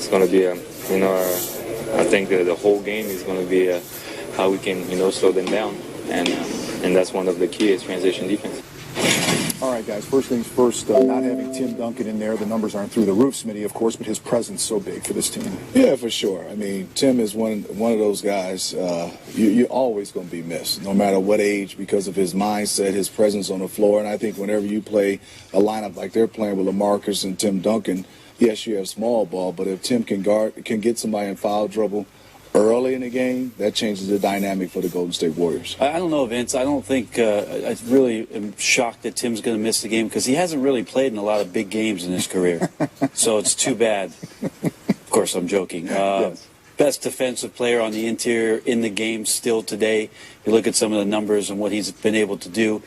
It's going to be I think the whole game is going to be how we can slow them down, and that's one of the keys, transition defense. All right, guys, first things first, not having Tim Duncan in there, the numbers aren't through the roof, Smitty, of course, but his presence so big for this team. Yeah, for sure. I mean, Tim is one of those guys, you're always going to be missed, no matter what age, because of his mindset, his presence on the floor. And I think whenever you play a lineup like they're playing with LaMarcus and Tim Duncan, yes, you have small ball, but if Tim can get somebody in foul trouble early in the game, that changes the dynamic for the Golden State Warriors. I don't know, Vince. I don't think I really am shocked that Tim's going to miss the game because he hasn't really played in a lot of big games in his career. So it's too bad. Of course, I'm joking. Yes. Best defensive player on the interior in the game still today. You look at some of the numbers and what he's been able to do.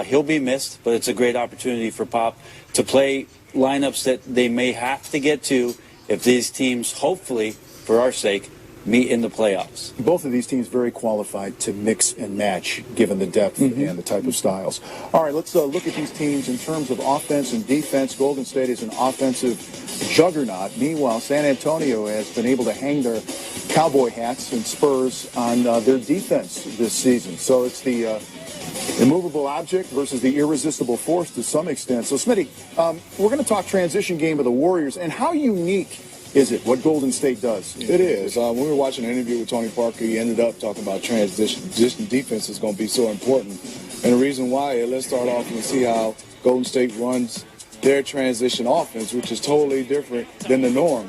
He'll be missed, but it's a great opportunity for Pop to play lineups that they may have to get to if these teams, hopefully, for our sake, meet in the playoffs. Both of these teams very qualified to mix and match given the depth and the type of styles. All right, let's look at these teams in terms of offense and defense. Golden State is an offensive juggernaut. Meanwhile, San Antonio has been able to hang their cowboy hats and spurs on their defense this season. So it's the immovable object versus the irresistible force to some extent. So, Smitty, we're going to talk transition game of the Warriors and how unique is it what Golden State does? It is. When we were watching an interview with Tony Parker, he ended up talking about transition defense is going to be so important. And the reason why, let's start off and see how Golden State runs their transition offense, which is totally different than the norm.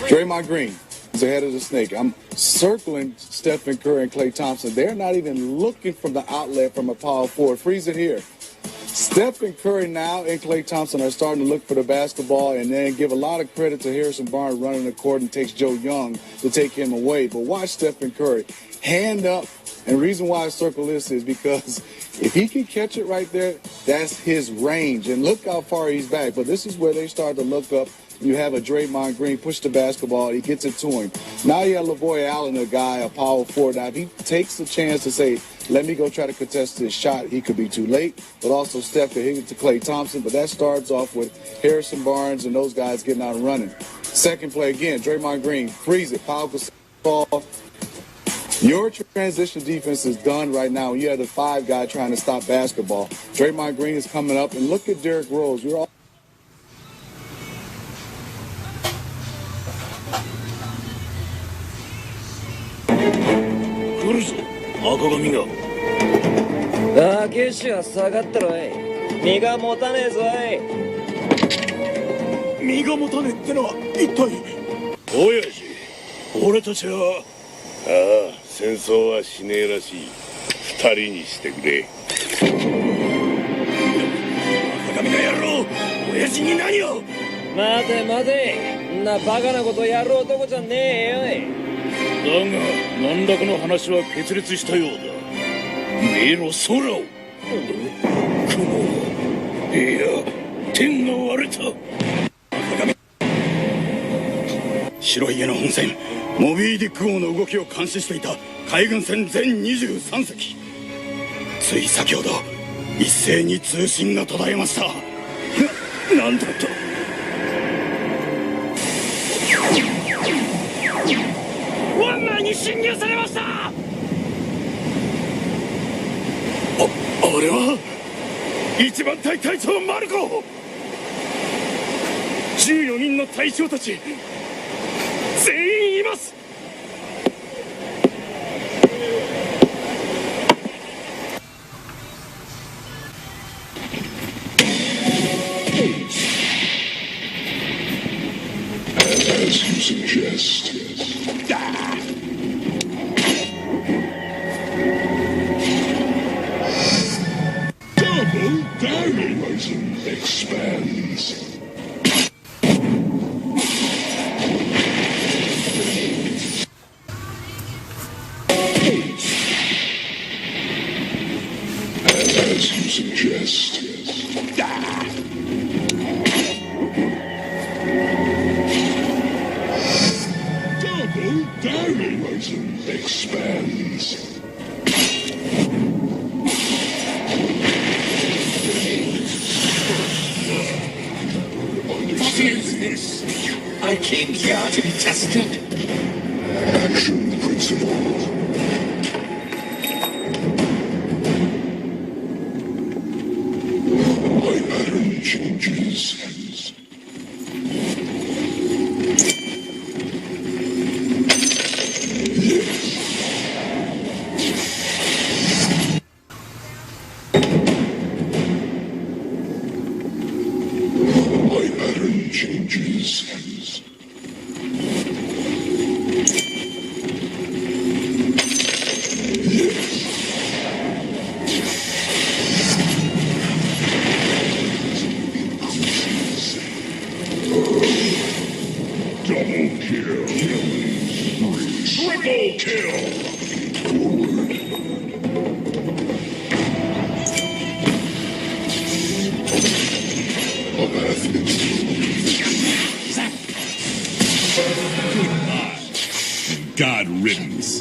Draymond Green is ahead of the snake. I'm circling Stephen Curry and Klay Thompson. They're not even looking from the outlet from a power forward. Freeze it here. Stephen Curry now and Klay Thompson are starting to look for the basketball and then give a lot of credit to Harrison Barnes running the court and takes Joe Young to take him away. But watch Stephen Curry. Hand up. And the reason why I circle this is because if he can catch it right there, that's his range. And look how far he's back. But this is where they start to look up. You have a Draymond Green push the basketball. He gets it to him. Now you have LaVoy Allen, a guy, a power forward. Now if he takes a chance to say, let me go try to contest this shot, he could be too late. But also Steph could hit it to Klay Thompson. But that starts off with Harrison Barnes and those guys getting out and running. Second play again, Draymond Green, freeze it, power ball. Your transition defense is done right now. You have the five guy trying to stop basketball. Draymond Green is coming up. And look at Derrick Rose. You're all九州は下がったろい。身が持たねえぞい。身が持たねえってのは一体。親父、俺たちは。ああ、戦争はしねえらしい。二人にしてくれ。赤髪の野郎、親父に何を。待て待て、んなバカなことやる男じゃねえよ。だが何らかの話は決裂したようだ。見ろ空を。雲、いや天が割れた。白ひげの本船モビー・ディック号の動きを監視していた海軍船全23隻、つい先ほど一斉に通信が途絶えました。なんだと。湾内に侵入されました。あれは一番隊隊長マルコ。14人の隊長たち全員います。As you suggest. Double Horizon expands. As you suggest. Double Horizon expands. What is this? I came here to be tested. Action principle. My pattern changes. My pattern changes. Double kill. Triple kill. A path God riddance.